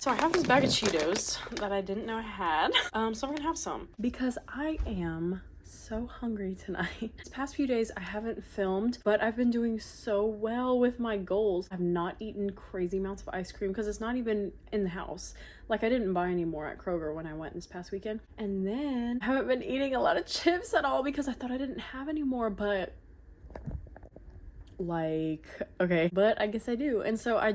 So I have this bag of Cheetos that I didn't know I had. So I'm gonna have some because I am so hungry tonight. These past few days I haven't filmed, but I've been doing so well with my goals. I've not eaten crazy amounts of ice cream because it's not even in the house. Like, I didn't buy any more at Kroger when I went this past weekend. And then I haven't been eating a lot of chips at all because I thought I didn't have any more, but like, okay, but I guess I do. And so I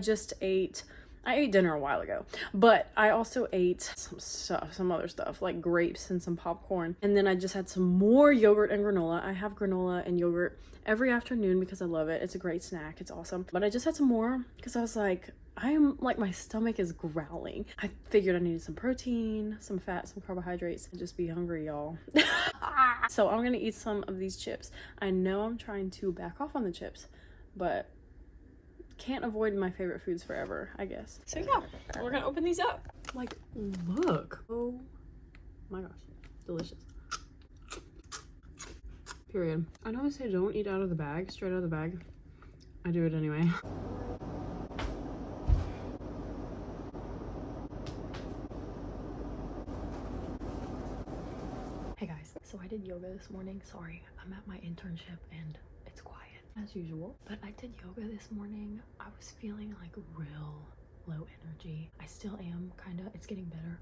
ate dinner a while ago, but I also ate some other stuff like grapes and some popcorn. And then I just had some more yogurt and granola. I have granola and yogurt every afternoon because I love it. It's a great snack. It's awesome. But I just had some more because I was like, my stomach is growling. I figured I needed some protein, some fat, some carbohydrates, and just be hungry, y'all. So I'm gonna eat some of these chips. I know I'm trying to back off on the chips, but can't avoid my favorite foods forever, I guess. So yeah, we're gonna open these up. Like, look. Oh my gosh, delicious. Period. I know they say don't eat out of the bag, straight out of the bag. I do it anyway. Hey guys, so I did yoga this morning. Sorry, I'm at my internship and it's quiet as usual, but I did yoga this morning. I was feeling like real low energy. I still am, kind of. It's getting better.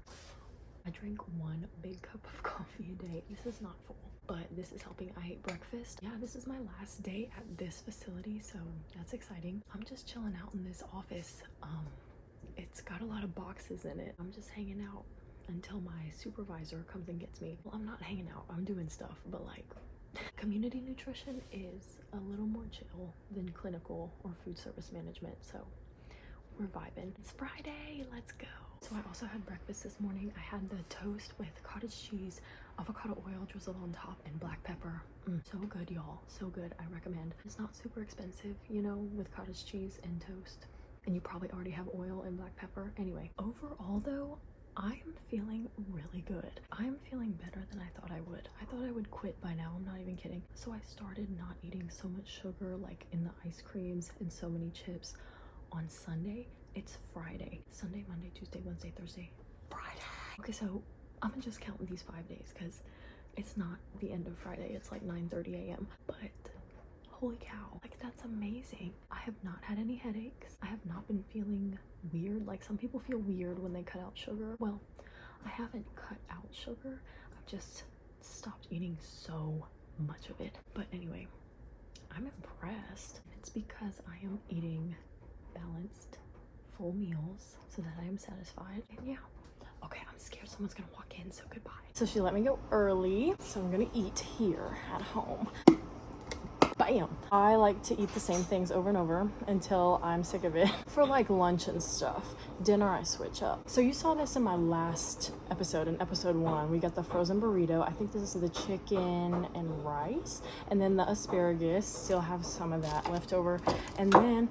I drink 1 big cup of coffee a day. This is not full, but this is helping. I ate breakfast. Yeah, this is my last day at this facility, so that's exciting. I'm just chilling out in this office. It's got a lot of boxes in it. I'm just hanging out until my supervisor comes and gets me. Well, I'm not hanging out, I'm doing stuff, but like, community nutrition is a little more chill than clinical or food service management, so we're vibing. It's Friday, let's go. So I also had breakfast this morning. I had the toast with cottage cheese, avocado oil drizzled on top, and black pepper. So good, y'all, so good. I recommend. It's not super expensive, you know, with cottage cheese and toast, and you probably already have oil and black pepper. Anyway, overall though, I am feeling really good. I am feeling better than I thought I would. I thought I would quit by now, I'm not even kidding. So I started not eating so much sugar, like in the ice creams and so many chips on Sunday. It's Friday. Sunday, Monday, Tuesday, Wednesday, Thursday, Friday. Okay, so I'm just counting these 5 days because it's not the end of Friday. It's like 9:30 a.m. But holy cow, like, that's amazing. I have not had any headaches. I have not been feeling weird. Like, some people feel weird when they cut out sugar. Well, I haven't cut out sugar. I've just stopped eating so much of it. But anyway, I'm impressed. It's because I am eating balanced, full meals so that I am satisfied. And yeah. Okay, I'm scared someone's gonna walk in, so goodbye. So she let me go early, so I'm gonna eat here at home. Bam! I like to eat the same things over and over until I'm sick of it. For like lunch and stuff. Dinner, I switch up. So you saw this in my last episode, in episode 1. We got the frozen burrito. I think this is the chicken and rice. And then the asparagus, still have some of that left over. And then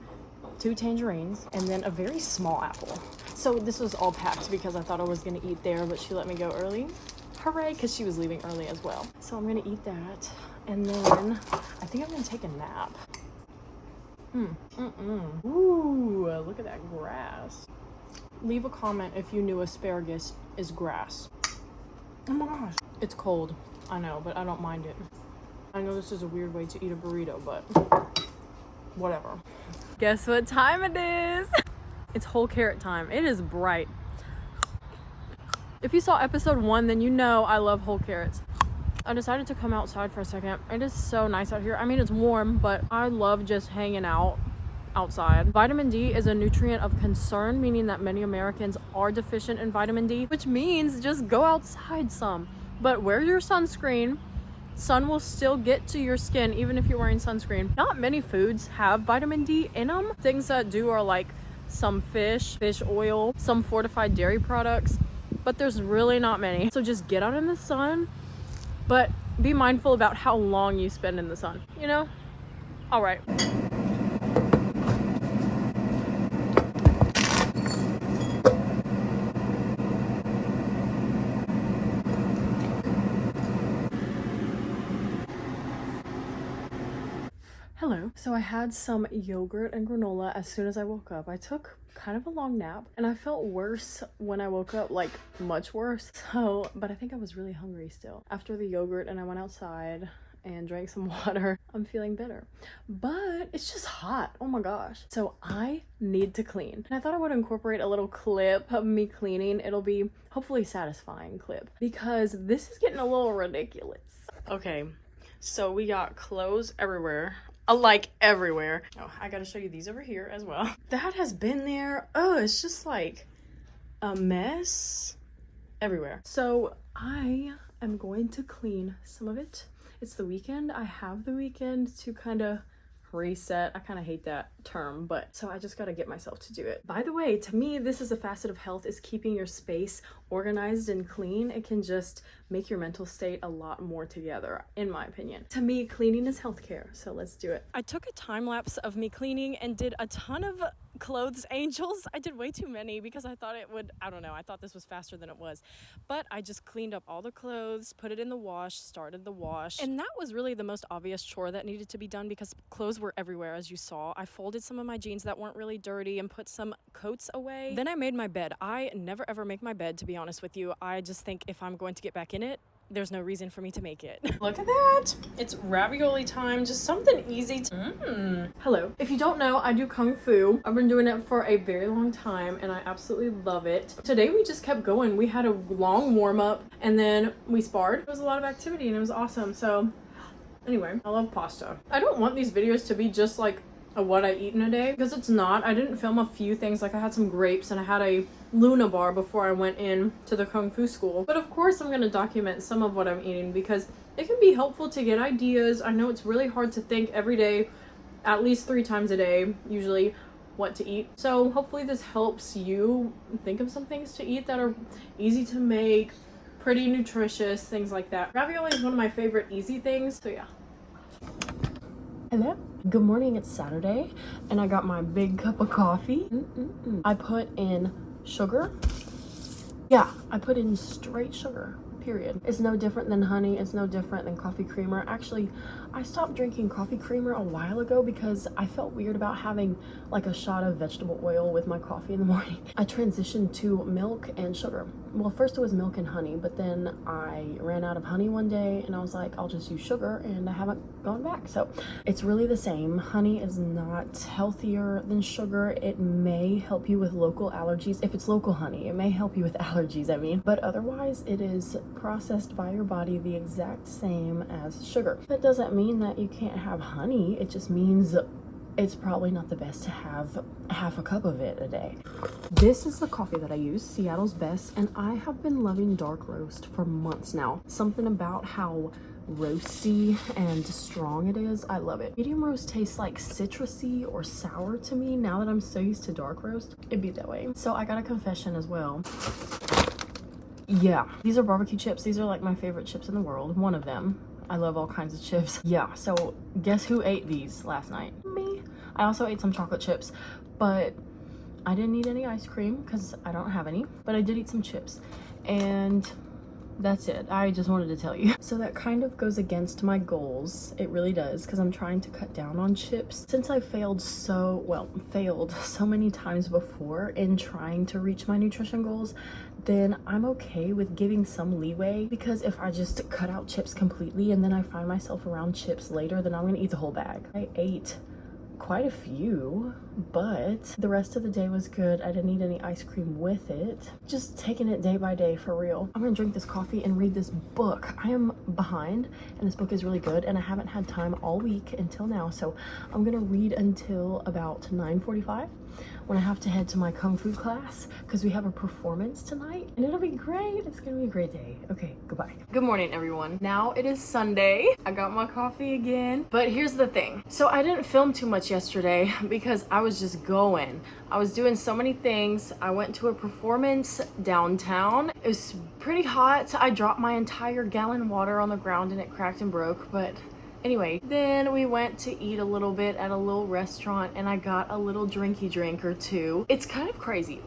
2 tangerines, and then a very small apple. So this was all packed because I thought I was gonna eat there, but she let me go early. Hooray, because she was leaving early as well. So I'm gonna eat that, and then I think I'm gonna take a nap. Ooh, look at that grass. Leave a comment if you knew asparagus is grass. Oh my gosh. It's cold, I know, but I don't mind it. I know this is a weird way to eat a burrito, but whatever. Guess what time it is? It's whole carrot time. It is bright. If you saw episode 1, then you know I love whole carrots. I decided to come outside for a second. It is so nice out here. I mean, it's warm, but I love just hanging out outside. Vitamin D is a nutrient of concern, meaning that many Americans are deficient in vitamin D, which means just go outside some. But wear your sunscreen. Sun will still get to your skin even if you're wearing sunscreen. Not many foods have vitamin D in them. Things that do are like some fish oil, some fortified dairy products, but there's really not many. So just get out in the sun, but be mindful about how long you spend in the sun, you know? All right. Hello. So I had some yogurt and granola as soon as I woke up. I took kind of a long nap and I felt worse when I woke up, like much worse. But I think I was really hungry still. After the yogurt and I went outside and drank some water, I'm feeling better. But it's just hot. Oh my gosh. So I need to clean. And I thought I would incorporate a little clip of me cleaning. It'll be hopefully satisfying clip because this is getting a little ridiculous. Okay. So we got clothes everywhere. Like everywhere. Oh, I gotta show you these over here as well. That has been there. Oh, it's just like a mess everywhere. So I am going to clean some of it. It's the weekend. I have the weekend to kind of reset. I kind of hate that term, but so I just got to get myself to do it. By the way, to me, this is a facet of health, is keeping your space organized and clean. It can just make your mental state a lot more together, in my opinion. To me, cleaning is healthcare, so let's do it. I took a time lapse of me cleaning and did a ton of clothes angels. I did way too many because I thought it would, I don't know, I thought this was faster than it was. But I just cleaned up all the clothes, put it in the wash, started the wash. And that was really the most obvious chore that needed to be done because clothes were everywhere, as you saw. I folded some of my jeans that weren't really dirty and put some coats away. Then I made my bed. I never ever make my bed, to be honest with you. I just think if I'm going to get back in it, there's no reason for me to make it. Look at that. It's ravioli time. Just something easy to... Hello. If you don't know, I do Kung Fu. I've been doing it for a very long time and I absolutely love it. Today we just kept going. We had a long warm up and then we sparred. It was a lot of activity and it was awesome. So anyway, I love pasta. I don't want these videos to be just like a what I eat in a day because it's not. I didn't film a few things. Like I had some grapes and I had a Luna bar before I went in to the Kung Fu school. But of course I'm going to document some of what I'm eating because it can be helpful to get ideas. I know it's really hard to think every day, at least 3 times a day, usually, what to eat. So hopefully this helps you think of some things to eat that are easy to make, pretty nutritious, things like that. Ravioli is one of my favorite easy things. So yeah. Hello. Good morning. It's Saturday and I got my big cup of coffee. I put in sugar. Yeah, I put in straight sugar, period. It's no different than honey. It's no different than coffee creamer. Actually, I stopped drinking coffee creamer a while ago because I felt weird about having like a shot of vegetable oil with my coffee in the morning. I transitioned to milk and sugar. Well, first it was milk and honey, but then I ran out of honey one day and I was like, I'll just use sugar, and I haven't gone back. So it's really the same. Honey is not healthier than sugar. It may help you with local allergies. If it's local honey, it may help you with allergies, I mean, but otherwise it is processed by your body the exact same as sugar. That doesn't mean that you can't have honey. It just means it's probably not the best to have half a cup of it a day. This is the coffee that I use, Seattle's Best, and I have been loving dark roast for months now. Something about how roasty and strong it is, I love it. Medium roast tastes like citrusy or sour to me. Now that I'm so used to dark roast, it'd be that way. So I got a confession as well. Yeah, these are barbecue chips. These are like my favorite chips in the world. One of them. I love all kinds of chips. Yeah, so guess who ate these last night? Me. I also ate some chocolate chips, but I didn't eat any ice cream because I don't have any, but I did eat some chips. And that's it. I just wanted to tell you. So that kind of goes against my goals. It really does, because I'm trying to cut down on chips. Since I failed so many times before in trying to reach my nutrition goals, then I'm okay with giving some leeway, because if I just cut out chips completely and then I find myself around chips later, then I'm gonna eat the whole bag. I ate quite a few, but the rest of the day was good. I didn't eat any ice cream with it. Just taking it day by day for real. I'm gonna drink this coffee and read this book. I am behind and this book is really good and I haven't had time all week until now, so I'm gonna read until about 9:45 when I have to head to my Kung Fu class because we have a performance tonight and it'll be great. It's gonna be a great day. Okay, goodbye. Good morning, everyone. Now it is Sunday. I got my coffee again, but here's the thing. So I didn't film too much yesterday because I was just going. I was doing so many things. I went to a performance downtown. It was pretty hot. I dropped my entire gallon of water on the ground and it cracked and broke, but Anyway, then we went to eat a little bit at a little restaurant and I got a little drinky drink or two. It's kind of crazy.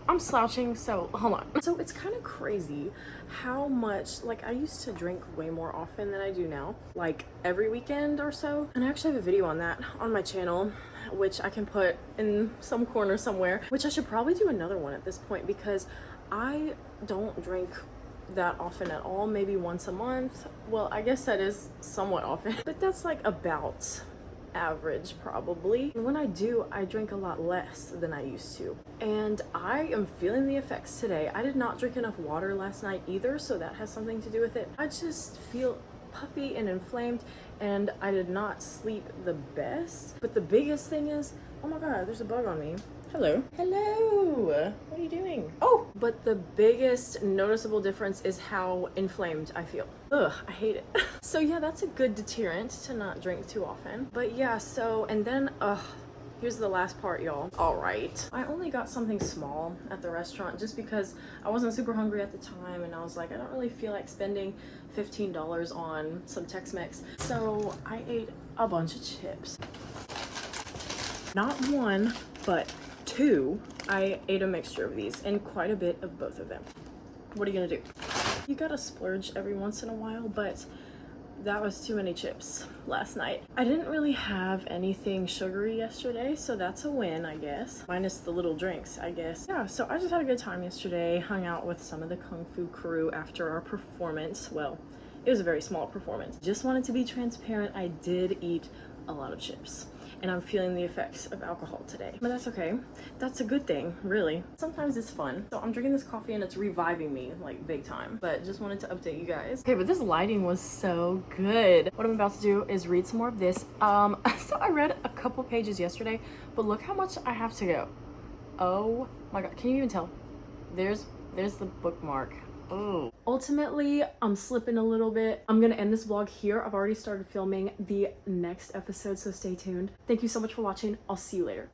I'm slouching, so hold on. So it's kind of crazy how much, like, I used to drink way more often than I do now, like every weekend or so. And I actually have a video on that on my channel, which I can put in some corner somewhere, which I should probably do another one at this point because I don't drink that often at all, maybe once a month. Well, I guess that is somewhat often, but that's like about average probably. And when I do, I drink a lot less than I used to. And I am feeling the effects today. I did not drink enough water last night either, so that has something to do with it. I just feel puffy and inflamed and I did not sleep the best. But the biggest thing is, oh my god, there's a bug on me. Hello. Hello. What are you doing? Oh, but the biggest noticeable difference is how inflamed I feel. Ugh, I hate it. So yeah, that's a good deterrent to not drink too often. But yeah, so, and then, here's the last part, y'all. All right. I only got something small at the restaurant just because I wasn't super hungry at the time and I was like, I don't really feel like spending $15 on some Tex-Mex. So I ate a bunch of chips. Not one, but two. I ate a mixture of these and quite a bit of both of them. What are you gonna do? You gotta splurge every once in a while, but that was too many chips last night. I didn't really have anything sugary yesterday, so that's a win, I guess. Minus the little drinks, I guess. Yeah, so I just had a good time yesterday, hung out with some of the Kung Fu crew after our performance. Well, it was a very small performance. Just wanted to be transparent, I did eat a lot of chips. And I'm feeling the effects of alcohol today. But that's okay. That's a good thing, really. Sometimes it's fun. So I'm drinking this coffee and it's reviving me, like, big time. But just wanted to update you guys. Okay, but this lighting was so good. What I'm about to do is read some more of this. So I read a couple pages yesterday, but look how much I have to go. Oh my god, can you even tell? There's the bookmark. Oh. Ultimately, I'm slipping a little bit. I'm gonna end this vlog here. I've already started filming the next episode, so stay tuned. Thank you so much for watching. I'll see you later.